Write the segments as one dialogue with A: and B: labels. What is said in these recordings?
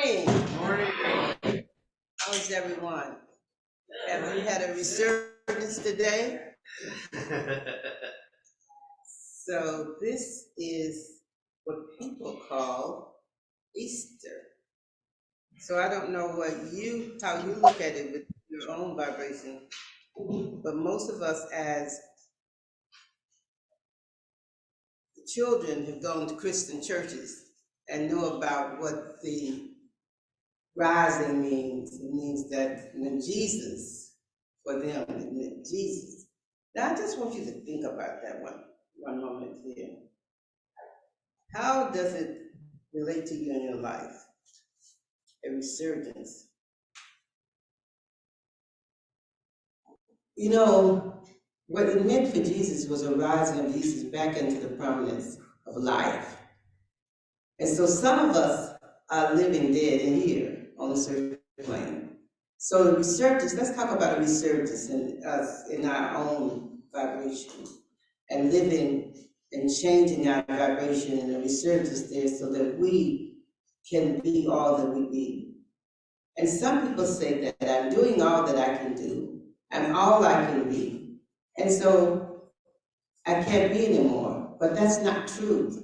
A: Morning. How is everyone? Have you had a resurgence today? So this is what people call Easter. So I don't know how you look at it with your own vibration, but most of us as children have gone to Christian churches and know about what the rising means. It means that when Jesus, for them, it meant Jesus. Now, I just want you to think about that one moment here. How does it relate to you in your life? A resurgence. You know, what it meant for Jesus was a rising of Jesus back into the prominence of life. And so some of us are living dead in here on the surface plane. So the resurgence, let's talk about a resurgence in us, in our own vibration, and living and changing our vibration and the resurgence there so that we can be all that we be. And some people say that I'm doing all that I can do, I'm all I can be, and so I can't be anymore. But that's not true.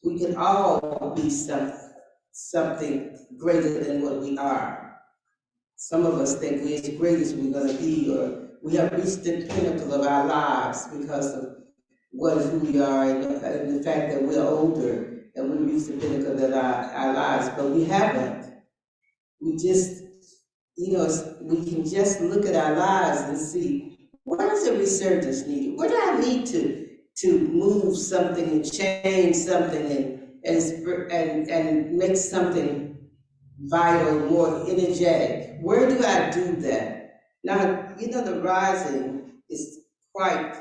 A: We can all be something greater than what we are. Some of us think we're as great as we're going to be, or we have reached the pinnacle of our lives because of who we are and the fact that we're older and we reached the pinnacle of our lives, but we haven't. We just, we can just look at our lives and see, what is a resurgence needed? What do I need to move something and change something and make something vital, more energetic? Where do I do that? Now, the rising is quite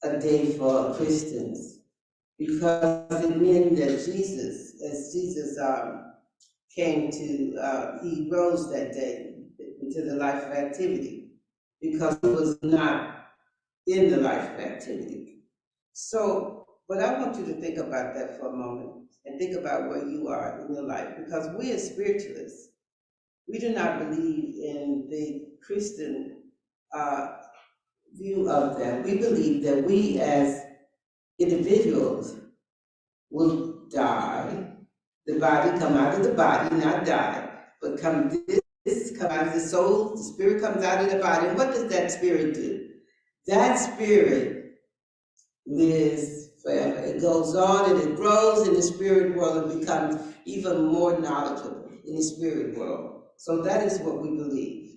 A: a day for Christians because it meant that Jesus, as Jesus came to, he rose that day into the life of activity because he was not in the life of activity. So, but I want you to think about that for a moment and think about where you are in your life, because we as spiritualists, we do not believe in the Christian view of that. We believe that we as individuals will die, the body come out of the body, not die, but come out of the soul, the spirit comes out of the body. And what does that spirit do? That spirit lives forever. It goes on and it grows in the spirit world and becomes even more knowledgeable in the spirit world. So that is what we believe.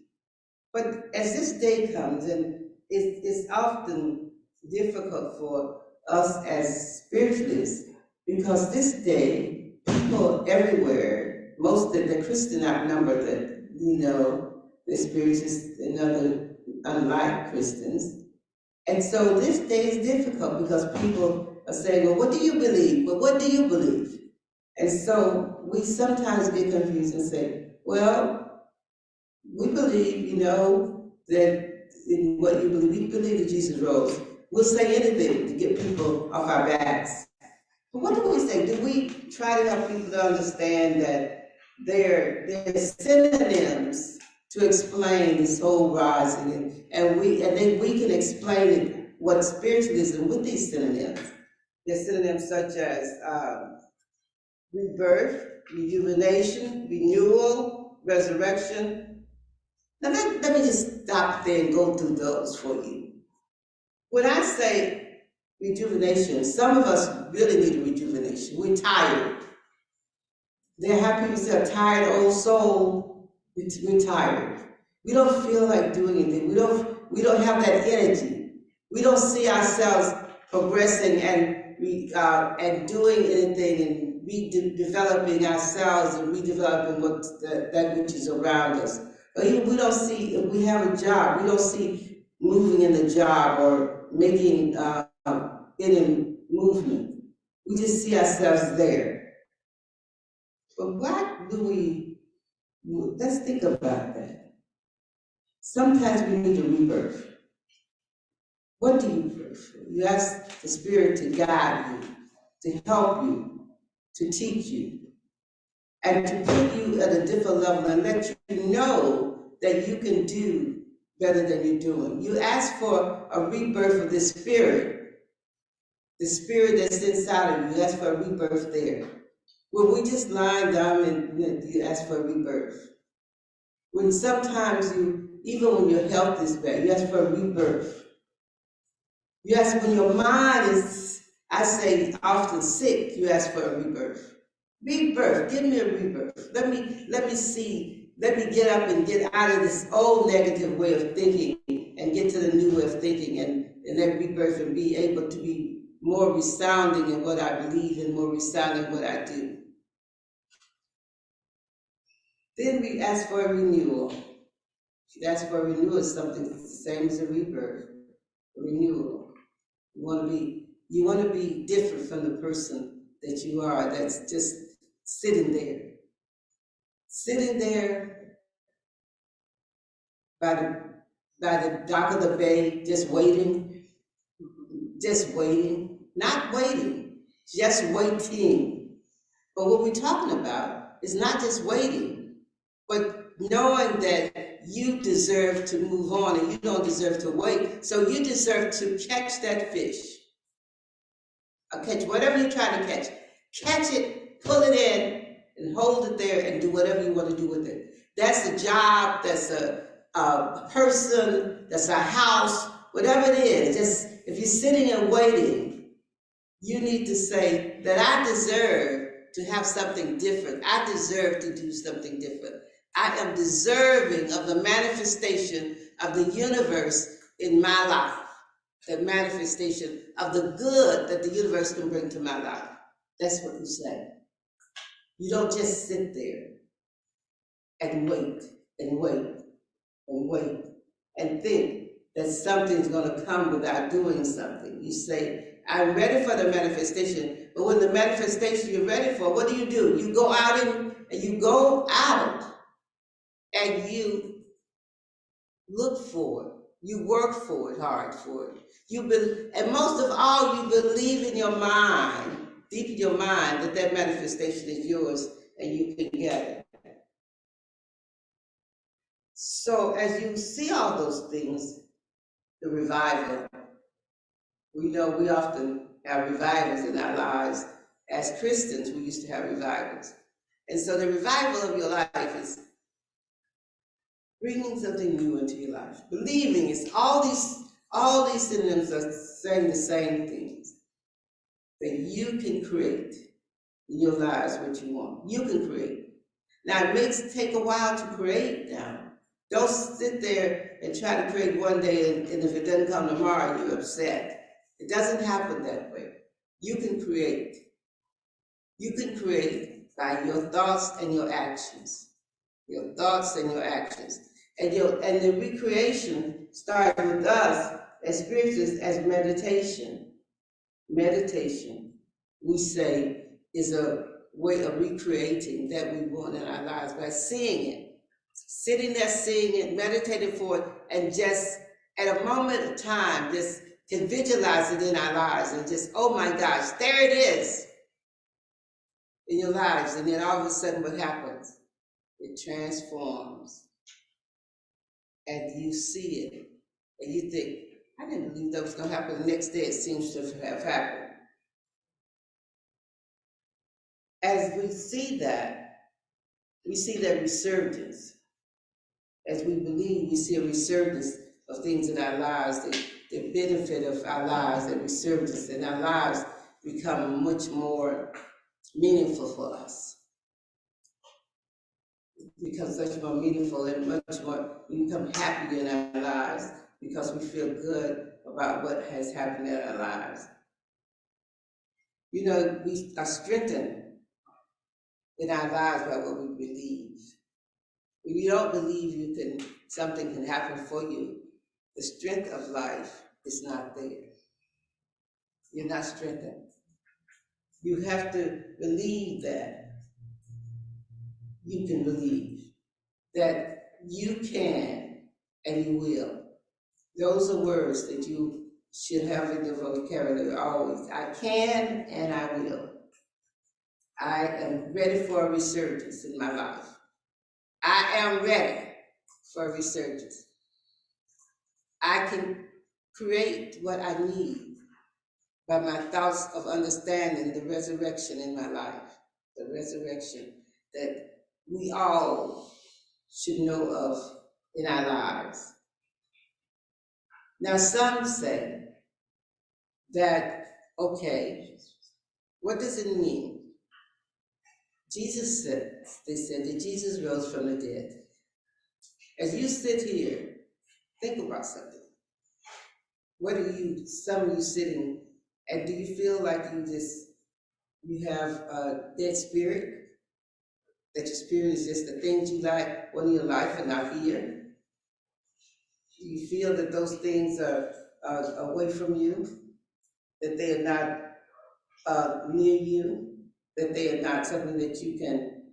A: But as this day comes, and it's often difficult for us as spiritualists, because this day, people everywhere, most of the Christian outnumber that, the spiritualists and other unlike Christians. And so this day is difficult because people are saying, well, what do you believe? Well, what do you believe? And so we sometimes get confused and say, well, we believe, that in what you believe, we believe that Jesus rose. We'll say anything to get people off our backs. But what do we say? Do we try to help people to understand that there are synonyms to explain this whole rising, and then we can explain it, what spiritualism with these synonyms. There's synonyms such as rebirth, rejuvenation, renewal, resurrection. Now let me just stop there and go through those for you. When I say rejuvenation, some of us really need a rejuvenation. We're tired. There have people say, a tired old soul. We're tired. We don't feel like doing anything. We don't have that energy. We don't see ourselves progressing and doing anything and redeveloping ourselves and redeveloping that which is around us. But we don't see, if we have a job, we don't see moving in the job or making any movement. We just see ourselves there. But what let's think about that. Sometimes we need a rebirth. What do you pray for? You ask the Spirit to guide you, to help you, to teach you. and to put you at a different level and let you know that you can do better than you're doing. You ask for a rebirth of the spirit that's inside of you. You ask for a rebirth there. When we just lying down and you ask for a rebirth. When sometimes even when your health is bad, you ask for a rebirth. You ask when your mind is, I say, often sick, you ask for a rebirth. Rebirth, give me a rebirth. Let me see, let me get up and get out of this old negative way of thinking and get to the new way of thinking and let rebirth and be able to be more resounding in what I believe and more resounding in what I do. Then we ask for a renewal. Ask for a renewal is something the same as a rebirth, a renewal. You want to be different from the person that you are, that's just sitting by the dock of the bay, just waiting, not waiting, just waiting. But what we're talking about is not just waiting, but knowing that you deserve to move on and you don't deserve to wait. So you deserve to catch that fish. Or catch whatever you're trying to catch it, pull it in, and hold it there and do whatever you want to do with it. That's a job, that's a person, that's a house, whatever it is. Just if you're sitting and waiting, you need to say that I deserve to have something different. I deserve to do something different. I am deserving of the manifestation of the universe in my life. The manifestation of the good that the universe can bring to my life. That's what you say. You don't just sit there and wait and wait and wait and think that something's going to come without doing something. You say, I'm ready for the manifestation, but when the manifestation you're ready for, what do? You go out and you go out and you look for it. You work for it, hard for it. And most of all, you believe in your mind, deep in your mind, that manifestation is yours and you can get it. So as you see all those things, the revival, we know we often have revivals in our lives. As Christians, we used to have revivals. And so the revival of your life is bringing something new into your life. Believing is all these synonyms are saying the same things. That you can create in your lives what you want. You can create. Now it may take a while to create now. Don't sit there and try to create one day and if it doesn't come tomorrow, you're upset. It doesn't happen that way. You can create. You can create by your thoughts and your actions. Your thoughts and your actions. And the recreation starts with us as spiritualists as meditation. Meditation, we say, is a way of recreating that we want in our lives by seeing it. Sitting there, seeing it, meditating for it, and just at a moment of time, just can visualize it in our lives and just, oh my gosh, there it is in your lives. And then all of a sudden what happens? It transforms. And you see it. And you think, I didn't believe that was going to happen. The next day it seems to have happened. As we see that resurgence. As we believe, we see a resurgence of things in our lives, the benefit of our lives, and resurgence, and our lives become much more meaningful for us. It becomes much more meaningful and much more, we become happier in our lives because we feel good about what has happened in our lives. You know, we are strengthened in our lives by what we believe. When you don't believe something can happen for you, the strength of life is not there. You're not strengthened. You have to believe that you can believe, that you can and you will. Those are words that you should have in your vocabulary always. I can and I will. I am ready for a resurgence in my life. I am ready for a resurgence. I can create what I need by my thoughts of understanding the resurrection in my life, the resurrection that we all should know of in our lives. Now, some say that, okay, what does it mean? Jesus said, they said that Jesus rose from the dead. As you sit here, think about something. What are you, some of you sitting, and do you feel like you have a dead spirit? That your spirit is just the things you like in your life are not here? Do you feel that those things are away from you? That they are not near you? That they are not something that you can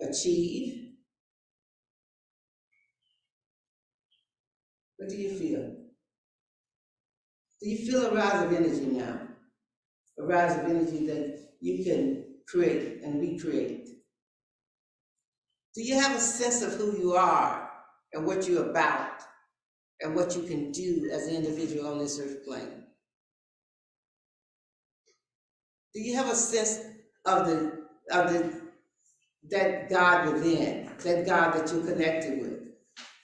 A: achieve? What do you feel? Do you feel a rise of energy now? A rise of energy that you can create and recreate? Do you have a sense of who you are and what you're about and what you can do as an individual on this earth plane? Do you have a sense of that God within, that God that you're connected with,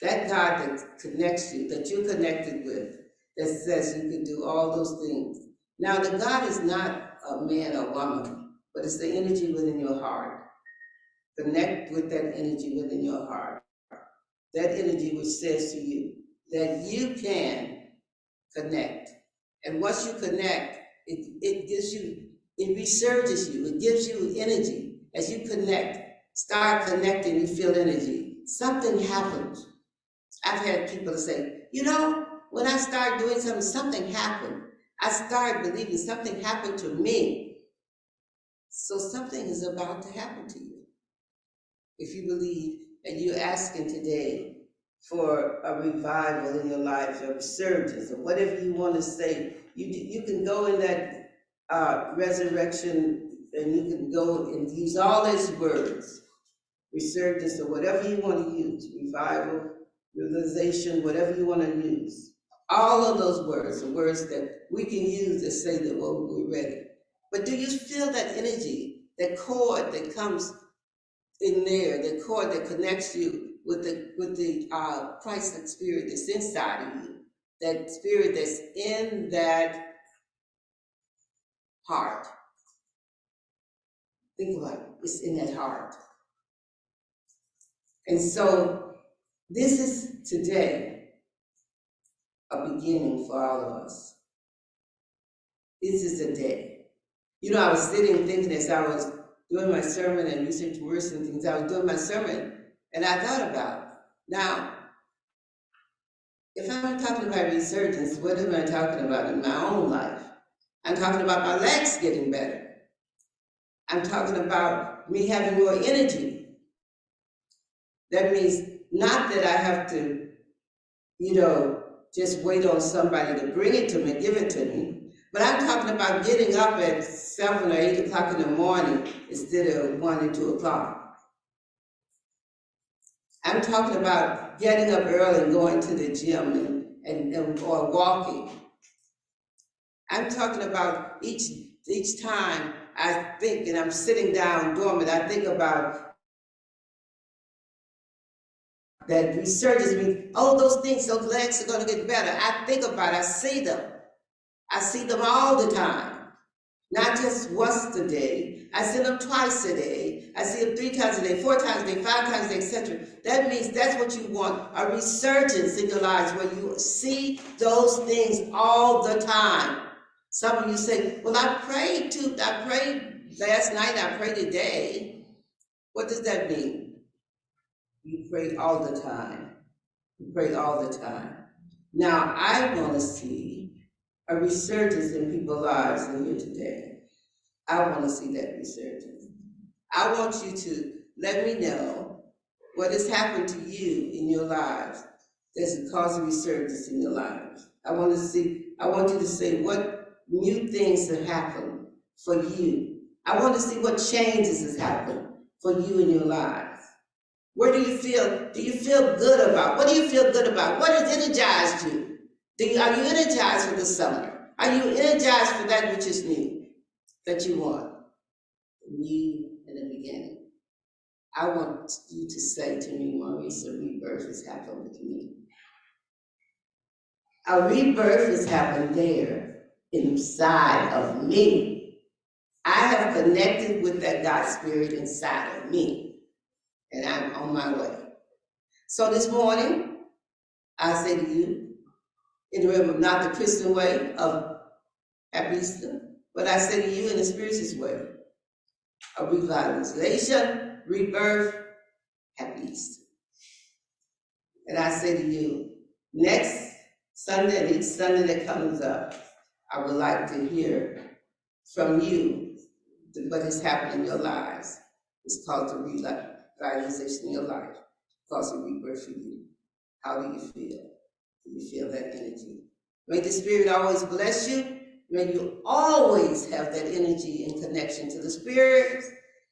A: that God that connects you, that you're connected with, that says you can do all those things? Now, the God is not a man or woman, but it's the energy within your heart. Connect with that energy within your heart. That energy which says to you that you can connect. And once you connect, it gives you, it resurges you, it gives you energy. As you connect, start connecting, you feel energy. Something happens. I've had people say, when I start doing something, something happened. I started believing something happened to me. So something is about to happen to you. If you believe and you're asking today for a revival in your life, a resurgence, or whatever you want to say, you can go in that resurrection, and you can go and use all these words, resurgence, or whatever you want to use, revival, realization, whatever you want to use. All of those words are words that we can use to say that, well, we're ready. But do you feel that energy, that cord that comes in there, the cord that connects you with the Christ-like spirit that's inside of you, that spirit that's in that heart? Think about it, it's in that heart. And so this is today a beginning for all of us. This is a day. I was sitting thinking as I was doing my sermon and research words and things, I was doing my sermon, and I thought about, now, if I'm talking about resurgence, what am I talking about in my own life? I'm talking about my legs getting better. I'm talking about me having more energy. That means not that I have to, just wait on somebody to bring it to me, give it to me. But I'm talking about getting up at 7 or 8 o'clock in the morning instead of 1 and 2 o'clock. I'm talking about getting up early and going to the gym or walking. I'm talking about each time I think, and I'm sitting down dormant, I think about that resurgence means, those things, those legs are going to get better. I think about it, I see them. I see them all the time. Not just once a day. I see them twice a day. I see them 3 times a day, 4 times a day, 5 times a day, etc. That means that's what you want, a resurgence in your lives where you see those things all the time. Some of you say, well, I prayed last night, I prayed today. What does that mean? You pray all the time. You pray all the time. Now, I want to see a resurgence in people's lives in here today. I want to see that resurgence. I want you to let me know what has happened to you in your lives that's causing resurgence in your lives. I want you to say what new things have happened for you. I want to see what changes has happened for you in your lives. Where do you feel? Do you feel good about? What do you feel good about? What has energized you? Are you energized for the summer? Are you energized for that which is new, that you want? New in the beginning. I want you to say to me, Marrice, a rebirth has happened with me. A rebirth has happened there inside of me. I have connected with that God spirit inside of me, and I'm on my way. So this morning, I say to you, in the realm of not the Christian way of Happy Easter, but I say to you in the spiritual way of revitalization, rebirth, Happy Easter. And I say to you, next Sunday, and each Sunday that comes up, I would like to hear from you what has happened in your lives. It's called the revitalization in your life. It's called the rebirth for you. How do you feel? Do you feel that energy? May the Spirit always bless you. May you always have that energy and connection to the Spirit.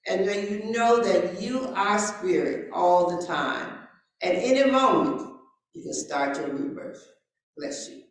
A: And may you know that you are Spirit all the time. At any moment, you can start your rebirth. Bless you.